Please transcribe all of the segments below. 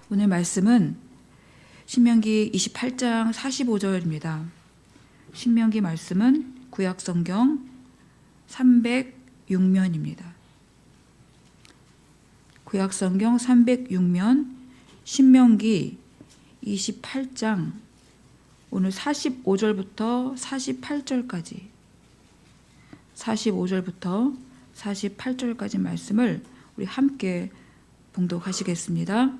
오늘 말씀은 신명기 28장 45절입니다. 신명기 말씀은 구약성경 306면입니다. 구약성경 306면 신명기 28장 오늘 45절부터 48절까지 45절부터 48절까지 말씀을 우리 함께 봉독하시겠습니다.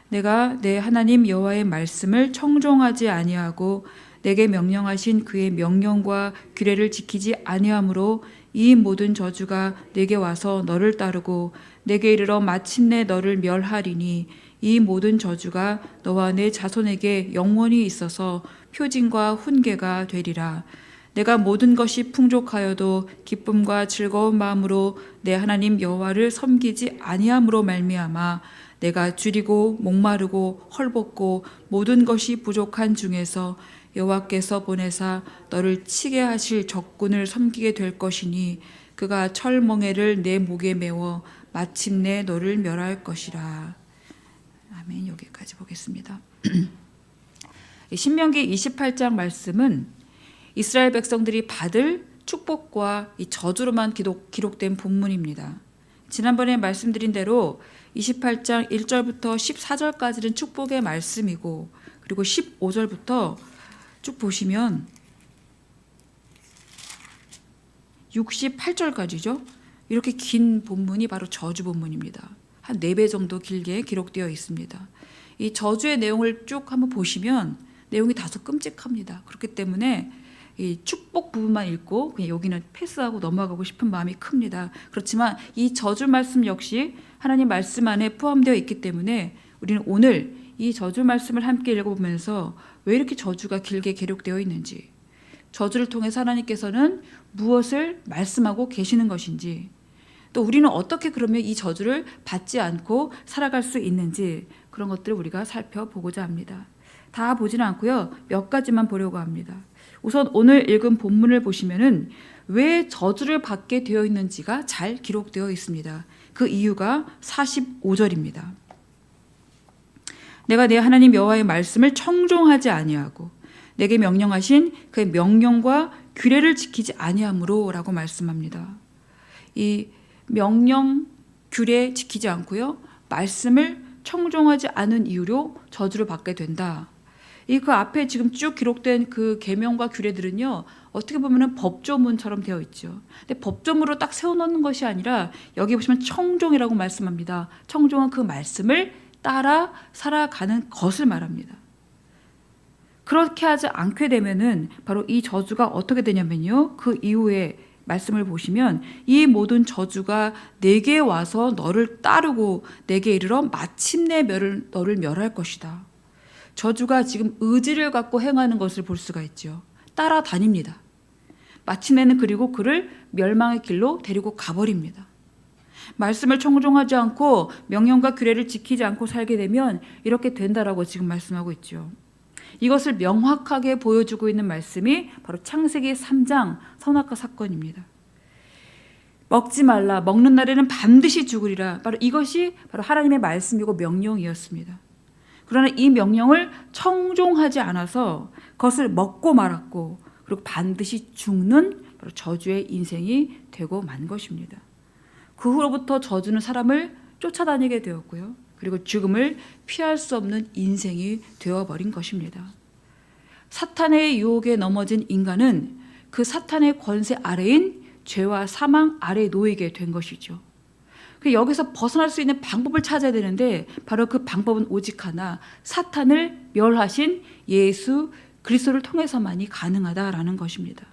내가 내 하나님 여호와의 말씀을 청종하지 아니하고 내게 명령하신 그의 명령과 규례를 지키지 아니하므로 이 모든 저주가 내게 와서 너를 따르고 내게 이르러 마침내 너를 멸하리니 이 모든 저주가 너와 내 자손에게 영원히 있어서 표징과 훈계가 되리라. 내가 모든 것이 풍족하여도 기쁨과 즐거운 마음으로 내 하나님 여호와를 섬기지 아니함으로 말미암아 내가 줄이고 목마르고 헐벗고 모든 것이 부족한 중에서 여호와께서 보내사 너를 치게 하실 적군을 섬기게 될 것이니 그가 철멍에를 내 목에 메워 마침내 너를 멸할 것이라. 아멘. 여기까지 보겠습니다. 신명기 28장 말씀은 이스라엘 백성들이 받을 축복과 이 저주로만 기록된 본문입니다. 지난번에 말씀드린 대로 28장 1절부터 14절까지는 축복의 말씀이고 그리고 15절부터 쭉 보시면 68절까지죠. 이렇게 긴 본문이 바로 저주 본문입니다. 한 4배 정도 길게 기록되어 있습니다. 이 저주의 내용을 쭉 한번 보시면 내용이 다소 끔찍합니다. 그렇기 때문에 이 축복 부분만 읽고 그냥 여기는 패스하고 넘어가고 싶은 마음이 큽니다. 그렇지만 이 저주 말씀 역시 하나님 말씀 안에 포함되어 있기 때문에 우리는 오늘 이 저주 말씀을 함께 읽어보면서 왜 이렇게 저주가 길게 기록되어 있는지, 저주를 통해서 하나님께서는 무엇을 말씀하고 계시는 것인지, 또 우리는 어떻게 그러면 이 저주를 받지 않고 살아갈 수 있는지, 그런 것들을 우리가 살펴보고자 합니다. 다 보지는 않고요, 몇 가지만 보려고 합니다. 우선 오늘 읽은 본문을 보시면은 왜 저주를 받게 되어 있는지가 잘 기록되어 있습니다. 그 이유가 45절입니다. 내가 내 하나님 여호와의 말씀을 청종하지 아니하고 내게 명령하신 그의 명령과 규례를 지키지 아니하므로 라고 말씀합니다. 이 명령, 규례 지키지 않고요, 말씀을 청종하지 않은 이유로 저주를 받게 된다. 그 앞에 지금 쭉 기록된 그 계명과 규례들은요, 어떻게 보면 법조문처럼 되어 있죠. 근데 법조문으로 딱 세워놓는 것이 아니라 여기 보시면 청종이라고 말씀합니다. 청종은 그 말씀을 따라 살아가는 것을 말합니다. 그렇게 하지 않게 되면은 바로 이 저주가 어떻게 되냐면요, 그 이후에 말씀을 보시면 이 모든 저주가 내게 와서 너를 따르고 내게 이르러 마침내 너를 멸할 것이다. 저주가 지금 의지를 갖고 행하는 것을 볼 수가 있죠. 따라다닙니다. 마침내는 그리고 그를 멸망의 길로 데리고 가버립니다. 말씀을 청종하지 않고 명령과 규례를 지키지 않고 살게 되면 이렇게 된다라고 지금 말씀하고 있죠. 이것을 명확하게 보여주고 있는 말씀이 바로 창세기 3장 선악과 사건입니다. 먹지 말라, 먹는 날에는 반드시 죽으리라. 바로 이것이 바로 하나님의 말씀이고 명령이었습니다. 그러나 이 명령을 청종하지 않아서 그것을 먹고 말았고, 그리고 반드시 죽는 바로 저주의 인생이 되고 만 것입니다. 그 후로부터 저주는 사람을 쫓아다니게 되었고요, 그리고 죽음을 피할 수 없는 인생이 되어버린 것입니다. 사탄의 유혹에 넘어진 인간은 그 사탄의 권세 아래인 죄와 사망 아래에 놓이게 된 것이죠. 여기서 벗어날 수 있는 방법을 찾아야 되는데 바로 그 방법은 오직 하나, 사탄을 멸하신 예수 그리스도를 통해서만이 가능하다라는 것입니다.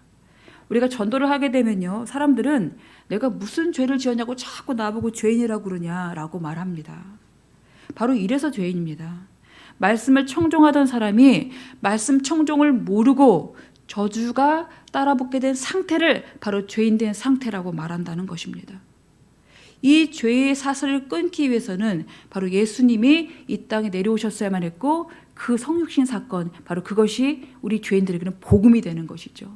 우리가 전도를 하게 되면요, 사람들은 내가 무슨 죄를 지었냐고 자꾸 나보고 죄인이라고 그러냐라고 말합니다. 바로 이래서 죄인입니다. 말씀을 청종하던 사람이 말씀 청종을 모르고 저주가 따라붙게 된 상태를 바로 죄인된 상태라고 말한다는 것입니다. 이 죄의 사슬을 끊기 위해서는 바로 예수님이 이 땅에 내려오셨어야만 했고, 그 성육신 사건, 바로 그것이 우리 죄인들에게는 복음이 되는 것이죠.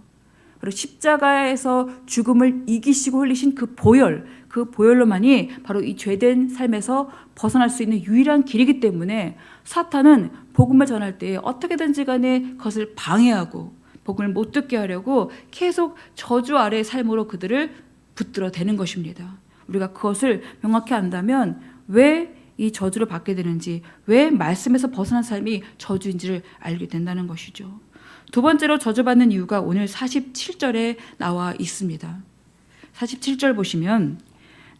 바로 십자가에서 죽음을 이기시고 흘리신 그 보혈로만이 바로 이 죄된 삶에서 벗어날 수 있는 유일한 길이기 때문에 사탄은 복음을 전할 때 어떻게든지 간에 그것을 방해하고 복음을 못 듣게 하려고 계속 저주 아래의 삶으로 그들을 붙들어 대는 것입니다. 우리가 그것을 명확히 안다면 왜 이 저주를 받게 되는지, 왜 말씀에서 벗어난 삶이 저주인지를 알게 된다는 것이죠. 두 번째로 저주받는 이유가 오늘 47절에 나와 있습니다. 47절 보시면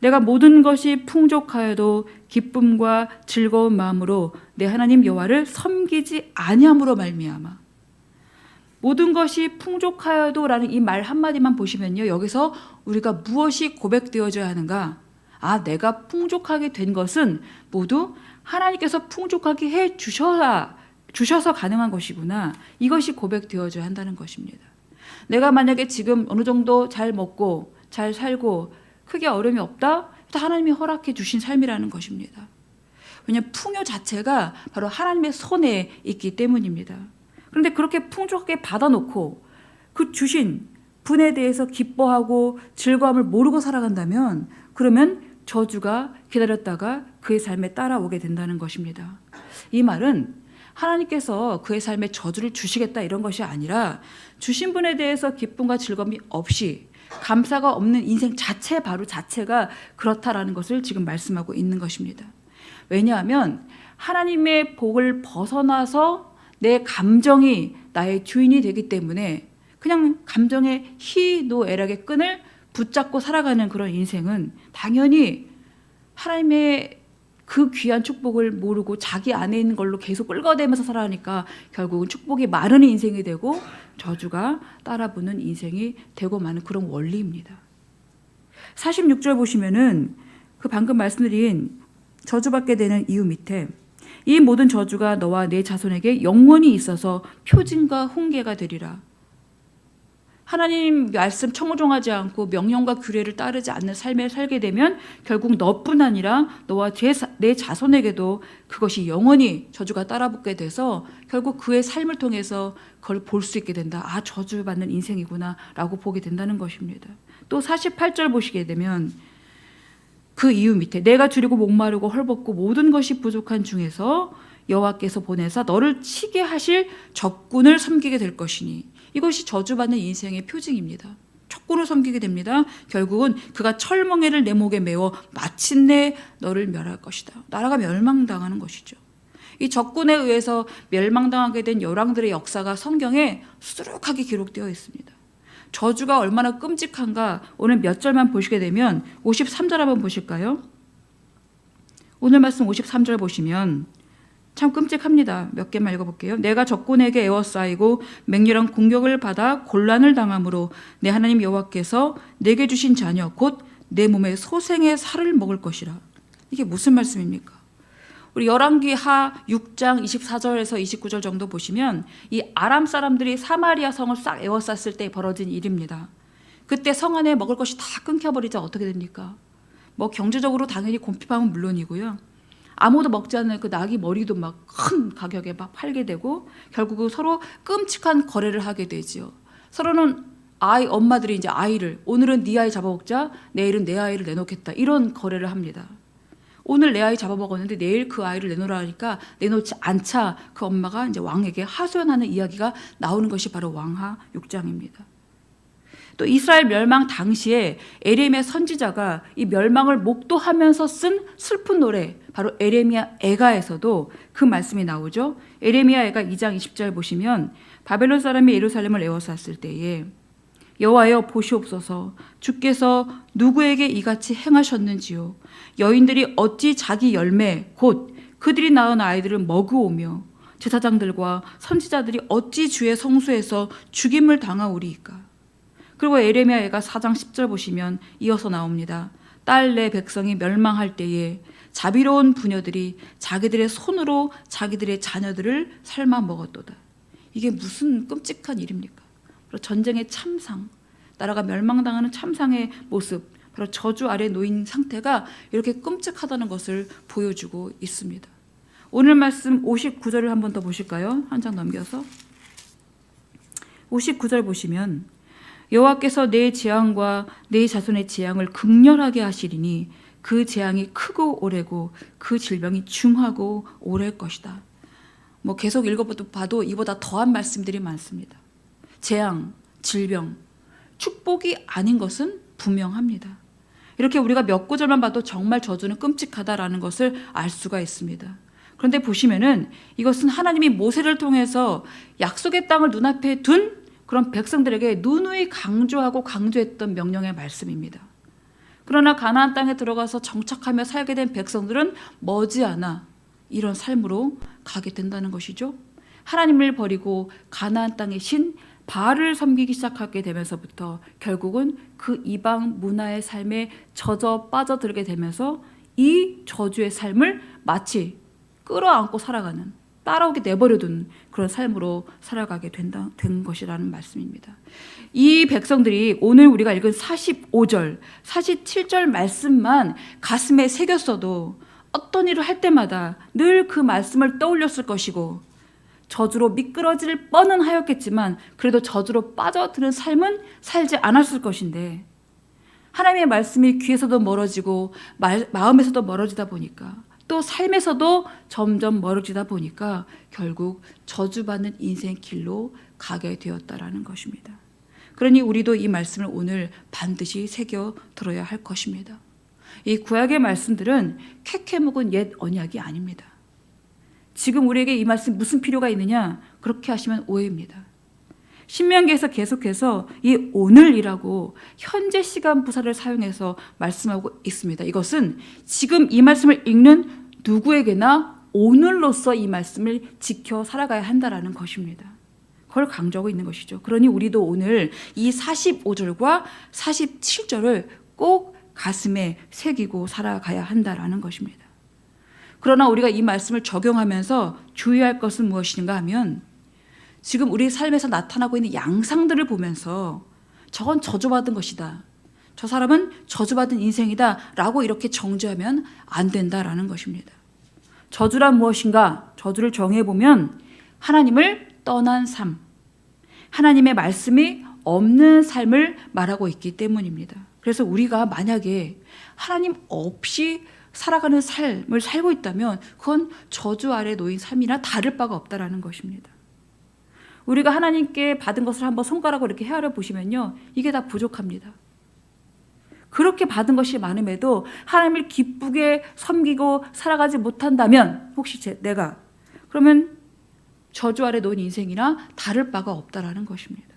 내가 모든 것이 풍족하여도 기쁨과 즐거운 마음으로 내 하나님 여호와를 섬기지 아니함으로 말미암아. 모든 것이 풍족하여도 라는 이 말 한마디만 보시면요, 여기서 우리가 무엇이 고백되어져야 하는가? 내가 풍족하게 된 것은 모두 하나님께서 풍족하게 해 주셔서 가능한 것이구나. 이것이 고백되어져야 한다는 것입니다. 내가 만약에 지금 어느 정도 잘 먹고 잘 살고 크게 어려움이 없다? 하나님이 허락해 주신 삶이라는 것입니다. 왜냐하면 풍요 자체가 바로 하나님의 손에 있기 때문입니다. 그런데 그렇게 풍족하게 받아놓고 그 주신 분에 대해서 기뻐하고 즐거움을 모르고 살아간다면 그러면 저주가 기다렸다가 그의 삶에 따라오게 된다는 것입니다. 이 말은 하나님께서 그의 삶에 저주를 주시겠다 이런 것이 아니라 주신 분에 대해서 기쁨과 즐거움이 없이 감사가 없는 인생 자체가 그렇다라는 것을 지금 말씀하고 있는 것입니다. 왜냐하면 하나님의 복을 벗어나서 내 감정이 나의 주인이 되기 때문에 그냥 감정의 희노애락의 끈을 붙잡고 살아가는 그런 인생은 당연히 하나님의 그 귀한 축복을 모르고 자기 안에 있는 걸로 계속 끌어대면서 살아가니까 결국은 축복이 마르는 인생이 되고 저주가 따라붙는 인생이 되고 마는 그런 원리입니다. 46절 보시면은 그 방금 말씀드린 저주받게 되는 이유 밑에 이 모든 저주가 너와 내 자손에게 영원히 있어서 표징과 훈계가 되리라. 하나님 말씀 청종하지 않고 명령과 규례를 따르지 않는 삶을 살게 되면 결국 너뿐 아니라 너와 내 자손에게도 그것이 영원히 저주가 따라붙게 돼서 결국 그의 삶을 통해서 그걸 볼 수 있게 된다. 저주받는 인생이구나 라고 보게 된다는 것입니다. 또 48절 보시게 되면 그 이유 밑에 내가 줄이고 목마르고 헐벗고 모든 것이 부족한 중에서 여호와께서 보내사 너를 치게 하실 적군을 섬기게 될 것이니 이것이 저주받는 인생의 표징입니다. 적군을 섬기게 됩니다. 결국은 그가 철멍에를 내 목에 메워 마침내 너를 멸할 것이다. 나라가 멸망당하는 것이죠. 이 적군에 의해서 멸망당하게 된 열왕들의 역사가 성경에 수두룩하게 기록되어 있습니다. 저주가 얼마나 끔찍한가 오늘 몇 절만 보시게 되면 53절 한번 보실까요? 오늘 말씀 53절 보시면 참 끔찍합니다. 몇 개만 읽어볼게요. 내가 적군에게 에워싸이고 맹렬한 공격을 받아 곤란을 당함으로 내 하나님 여호와께서 내게 주신 자녀 곧 내 몸에 소생의 살을 먹을 것이라. 이게 무슨 말씀입니까? 우리 열왕기하 6장 24절에서 29절 정도 보시면 이 아람 사람들이 사마리아 성을 싹 에워쌌을 때 벌어진 일입니다. 그때 성 안에 먹을 것이 다 끊겨버리자 어떻게 됩니까? 경제적으로 당연히 곤핍함은 물론이고요. 아무도 먹지 않는 그 나귀 머리도 막 큰 가격에 막 팔게 되고 결국은 서로 끔찍한 거래를 하게 되지요. 서로는 엄마들이 이제 아이를 오늘은 네 아이 잡아먹자, 내일은 내 아이를 내놓겠다 이런 거래를 합니다. 오늘 내 아이 잡아먹었는데 내일 그 아이를 내놓으라 하니까 내놓지 않자 그 엄마가 이제 왕에게 하소연하는 이야기가 나오는 것이 바로 왕하 6장입니다. 또 이스라엘 멸망 당시에 에레미야 선지자가 이 멸망을 목도하면서 쓴 슬픈 노래 바로 에레미야 애가에서도 그 말씀이 나오죠. 에레미야 애가 2장 20절 보시면 바벨론 사람이 예루살렘을 에워쌌을 때에 여호와여 보시옵소서 주께서 누구에게 이같이 행하셨는지요 여인들이 어찌 자기 열매 곧 그들이 낳은 아이들을 먹으오며 제사장들과 선지자들이 어찌 주의 성소에서 죽임을 당하오리이까. 그리고 에레미야 애가 4장 10절 보시면 이어서 나옵니다. 딸 내 백성이 멸망할 때에 자비로운 부녀들이 자기들의 손으로 자기들의 자녀들을 삶아 먹었도다. 이게 무슨 끔찍한 일입니까? 바로 전쟁의 참상, 나라가 멸망당하는 참상의 모습, 바로 저주 아래 놓인 상태가 이렇게 끔찍하다는 것을 보여주고 있습니다. 오늘 말씀 59절을 한 번 더 보실까요? 한 장 넘겨서 59절 보시면 여호와께서 내 재앙과 내 자손의 재앙을 극렬하게 하시리니 그 재앙이 크고 오래고 그 질병이 중하고 오래일 것이다. 뭐 계속 읽어봐도 이보다 더한 말씀들이 많습니다. 재앙, 질병, 축복이 아닌 것은 분명합니다. 이렇게 우리가 몇 구절만 봐도 정말 저주는 끔찍하다라는 것을 알 수가 있습니다. 그런데 보시면은 이것은 하나님이 모세를 통해서 약속의 땅을 눈앞에 둔 그런 백성들에게 누누이 강조했던 명령의 말씀입니다. 그러나 가나안 땅에 들어가서 정착하며 살게 된 백성들은 머지않아 이런 삶으로 가게 된다는 것이죠. 하나님을 버리고 가나안 땅의 신 바알을 섬기기 시작하게 되면서부터 결국은 그 이방 문화의 삶에 젖어 빠져들게 되면서 이 저주의 삶을 마치 끌어안고 살아가는, 따라오게 내버려둔 그런 삶으로 살아가게 된 것이라는 말씀입니다. 이 백성들이 오늘 우리가 읽은 45절, 47절 말씀만 가슴에 새겼어도 어떤 일을 할 때마다 늘 그 말씀을 떠올렸을 것이고 저주로 미끄러질 뻔은 하였겠지만 그래도 저주로 빠져드는 삶은 살지 않았을 것인데 하나님의 말씀이 귀에서도 멀어지고 마음에서도 멀어지다 보니까 또 삶에서도 점점 멀어지다 보니까 결국 저주받는 인생 길로 가게 되었다라는 것입니다. 그러니 우리도 이 말씀을 오늘 반드시 새겨 들어야 할 것입니다. 이 구약의 말씀들은 캐캐 묵은 옛 언약이 아닙니다. 지금 우리에게 이 말씀 무슨 필요가 있느냐? 그렇게 하시면 오해입니다. 신명기에서 계속해서 이 오늘이라고 현재 시간 부사를 사용해서 말씀하고 있습니다. 이것은 지금 이 말씀을 읽는 누구에게나 오늘로서 이 말씀을 지켜 살아가야 한다라는 것입니다. 그걸 강조하고 있는 것이죠. 그러니 우리도 오늘 이 45절과 47절을 꼭 가슴에 새기고 살아가야 한다라는 것입니다. 그러나 우리가 이 말씀을 적용하면서 주의할 것은 무엇인가 하면 지금 우리 삶에서 나타나고 있는 양상들을 보면서 저건 저주받은 것이다. 저 사람은 저주받은 인생이다 라고 이렇게 정죄하면 안 된다라는 것입니다. 저주란 무엇인가? 저주를 정해보면 하나님을 떠난 삶, 하나님의 말씀이 없는 삶을 말하고 있기 때문입니다. 그래서 우리가 만약에 하나님 없이 살아가는 삶을 살고 있다면 그건 저주 아래 놓인 삶이나 다를 바가 없다라는 것입니다. 우리가 하나님께 받은 것을 한번 손가락으로 이렇게 헤아려 보시면요, 이게 다 부족합니다. 그렇게 받은 것이 많음에도 하나님을 기쁘게 섬기고 살아가지 못한다면 혹시 내가 그러면 저주 아래 놓인 인생이나 다를 바가 없다라는 것입니다.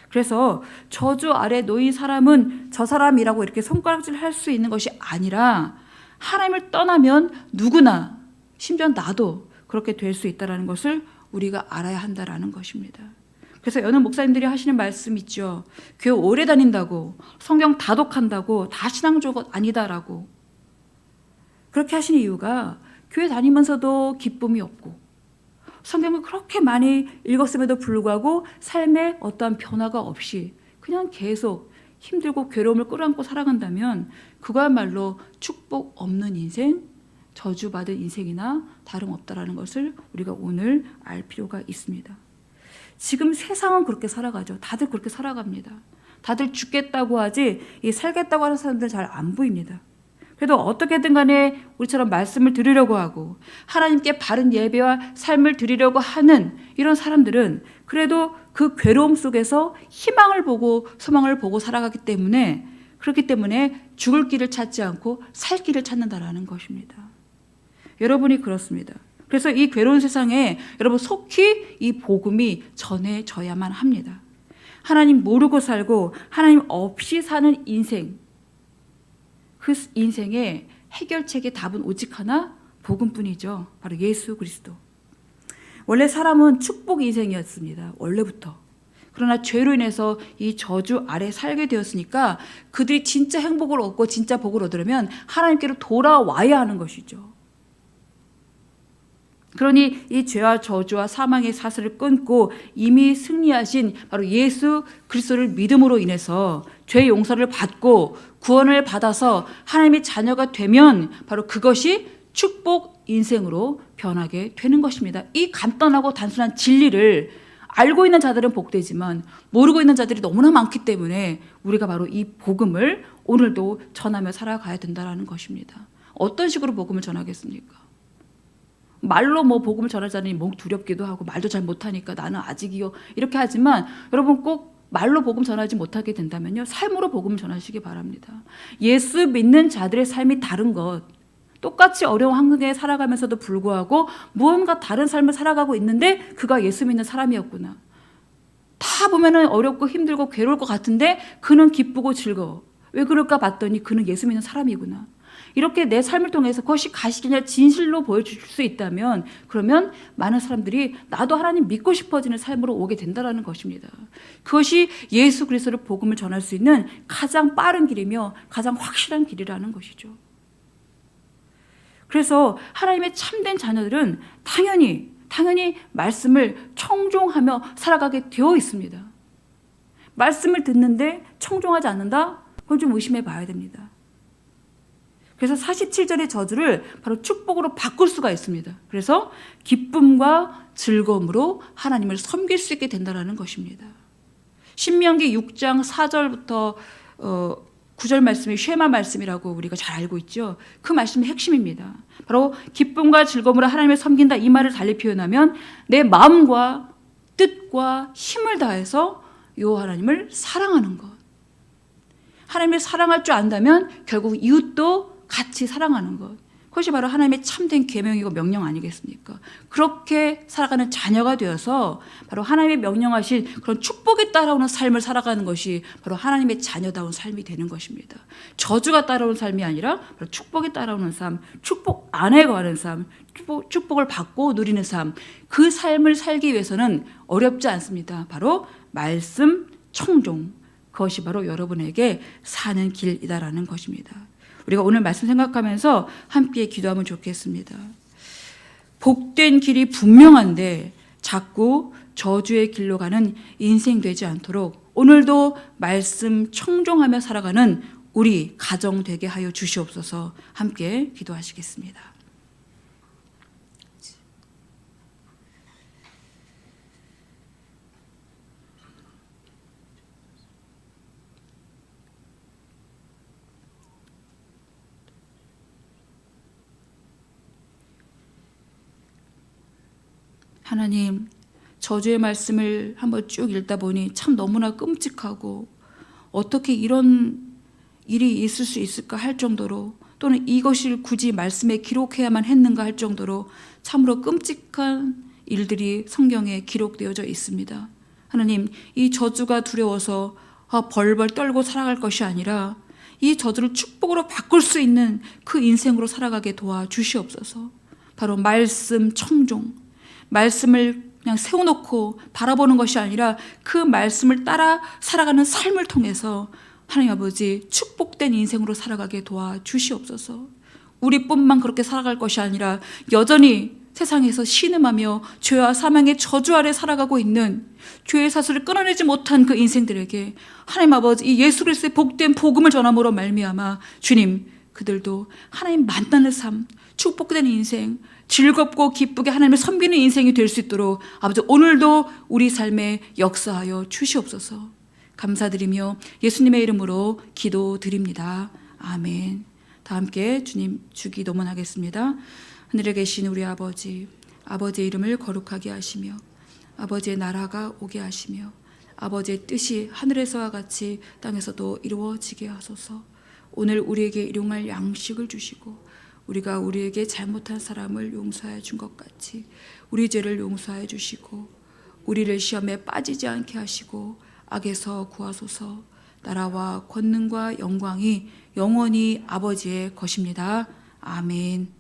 그래서 저주 아래 놓인 사람은 저 사람이라고 이렇게 손가락질 할 수 있는 것이 아니라 하나님을 떠나면 누구나, 심지어 나도 그렇게 될 수 있다는 것을 우리가 알아야 한다는 것입니다. 그래서 여느 목사님들이 하시는 말씀 있죠. 교회 오래 다닌다고, 성경 다독한다고 다 신앙적으로 아니다라고. 그렇게 하시는 이유가 교회 다니면서도 기쁨이 없고 성경을 그렇게 많이 읽었음에도 불구하고 삶에 어떠한 변화가 없이 그냥 계속 힘들고 괴로움을 끌어안고 살아간다면 그거야말로 축복 없는 인생, 저주받은 인생이나 다름없다라는 것을 우리가 오늘 알 필요가 있습니다. 지금 세상은 그렇게 살아가죠. 다들 그렇게 살아갑니다. 다들 죽겠다고 하지 이 살겠다고 하는 사람들은 잘 안 보입니다. 그래도 어떻게든 간에 우리처럼 말씀을 드리려고 하고 하나님께 바른 예배와 삶을 드리려고 하는 이런 사람들은 그래도 그 괴로움 속에서 희망을 보고 소망을 보고 살아가기 때문에 그렇기 때문에 죽을 길을 찾지 않고 살 길을 찾는다라는 것입니다. 여러분이 그렇습니다. 그래서 이 괴로운 세상에 여러분 속히 이 복음이 전해져야만 합니다. 하나님 모르고 살고 하나님 없이 사는 인생, 그 인생의 해결책의 답은 오직 하나, 복음뿐이죠. 바로 예수 그리스도. 원래 사람은 축복 인생이었습니다. 원래부터. 그러나 죄로 인해서 이 저주 아래 살게 되었으니까 그들이 진짜 행복을 얻고 진짜 복을 얻으려면 하나님께로 돌아와야 하는 것이죠. 그러니 이 죄와 저주와 사망의 사슬을 끊고 이미 승리하신 바로 예수 그리스도를 믿음으로 인해서 죄 용서를 받고 구원을 받아서 하나님의 자녀가 되면 바로 그것이 축복 인생으로 변하게 되는 것입니다. 이 간단하고 단순한 진리를 알고 있는 자들은 복되지만 모르고 있는 자들이 너무나 많기 때문에 우리가 바로 이 복음을 오늘도 전하며 살아가야 된다는 것입니다. 어떤 식으로 복음을 전하겠습니까? 말로 뭐 복음을 전하자니 목 두렵기도 하고 말도 잘 못하니까 나는 아직이요 이렇게 하지만 여러분 꼭 말로 복음 전하지 못하게 된다면요 삶으로 복음을 전하시기 바랍니다. 예수 믿는 자들의 삶이 다른 것, 똑같이 어려운 환경에 살아가면서도 불구하고 무언가 다른 삶을 살아가고 있는데 그가 예수 믿는 사람이었구나. 다 보면은 어렵고 힘들고 괴로울 것 같은데 그는 기쁘고 즐거워. 왜 그럴까 봤더니 그는 예수 믿는 사람이구나. 이렇게 내 삶을 통해서 그것이 가시기냐 진실로 보여줄 수 있다면 그러면 많은 사람들이 나도 하나님 믿고 싶어지는 삶으로 오게 된다는 것입니다. 그것이 예수 그리스도의 복음을 전할 수 있는 가장 빠른 길이며 가장 확실한 길이라는 것이죠. 그래서 하나님의 참된 자녀들은 당연히 말씀을 청종하며 살아가게 되어 있습니다. 말씀을 듣는데 청종하지 않는다? 그건 좀 의심해 봐야 됩니다. 그래서 47절의 저주를 바로 축복으로 바꿀 수가 있습니다. 그래서 기쁨과 즐거움으로 하나님을 섬길 수 있게 된다는 것입니다. 신명기 6장 4절부터 9절 말씀이 쉐마 말씀이라고 우리가 잘 알고 있죠. 그 말씀이 핵심입니다. 바로 기쁨과 즐거움으로 하나님을 섬긴다 이 말을 달리 표현하면 내 마음과 뜻과 힘을 다해서 여호와 하나님을 사랑하는 것. 하나님을 사랑할 줄 안다면 결국 이웃도 같이 사랑하는 것. 그것이 바로 하나님의 참된 계명이고 명령 아니겠습니까? 그렇게 살아가는 자녀가 되어서 바로 하나님의 명령하신 그런 축복에 따라오는 삶을 살아가는 것이 바로 하나님의 자녀다운 삶이 되는 것입니다. 저주가 따라오는 삶이 아니라 바로 축복에 따라오는 삶, 축복 안에 거하는 삶, 축복을 받고 누리는 삶, 그 삶을 살기 위해서는 어렵지 않습니다. 바로 말씀 청종, 그것이 바로 여러분에게 사는 길이다라는 것입니다. 우리가 오늘 말씀 생각하면서 함께 기도하면 좋겠습니다. 복된 길이 분명한데 자꾸 저주의 길로 가는 인생 되지 않도록 오늘도 말씀 청종하며 살아가는 우리 가정 되게 하여 주시옵소서. 함께 기도하시겠습니다. 하나님, 저주의 말씀을 한번 쭉 읽다 보니 참 너무나 끔찍하고 어떻게 이런 일이 있을 수 있을까 할 정도로 또는 이것을 굳이 말씀에 기록해야만 했는가 할 정도로 참으로 끔찍한 일들이 성경에 기록되어져 있습니다. 하나님, 이 저주가 두려워서 벌벌 떨고 살아갈 것이 아니라 이 저주를 축복으로 바꿀 수 있는 그 인생으로 살아가게 도와주시옵소서. 바로 말씀 청종, 말씀을 그냥 세워놓고 바라보는 것이 아니라 그 말씀을 따라 살아가는 삶을 통해서 하나님 아버지 축복된 인생으로 살아가게 도와주시옵소서. 우리뿐만 그렇게 살아갈 것이 아니라 여전히 세상에서 신음하며 죄와 사망의 저주 아래 살아가고 있는 죄의 사슬을 끊어내지 못한 그 인생들에게 하나님 아버지 이 예수 그리스도의 복된 복음을 전함으로 말미암아 주님 그들도 하나님 만나는 삶, 축복된 인생, 즐겁고 기쁘게 하나님을 섬기는 인생이 될 수 있도록 아버지 오늘도 우리 삶에 역사하여 주시옵소서. 감사드리며 예수님의 이름으로 기도드립니다. 아멘. 다 함께 주님 주기도문 하겠습니다. 하늘에 계신 우리 아버지, 아버지의 이름을 거룩하게 하시며 아버지의 나라가 오게 하시며 아버지의 뜻이 하늘에서와 같이 땅에서도 이루어지게 하소서. 오늘 우리에게 일용할 양식을 주시고 우리가 우리에게 잘못한 사람을 용서해 준 것 같이 우리 죄를 용서해 주시고 우리를 시험에 빠지지 않게 하시고 악에서 구하소서. 나라와 권능과 영광이 영원히 아버지의 것입니다. 아멘.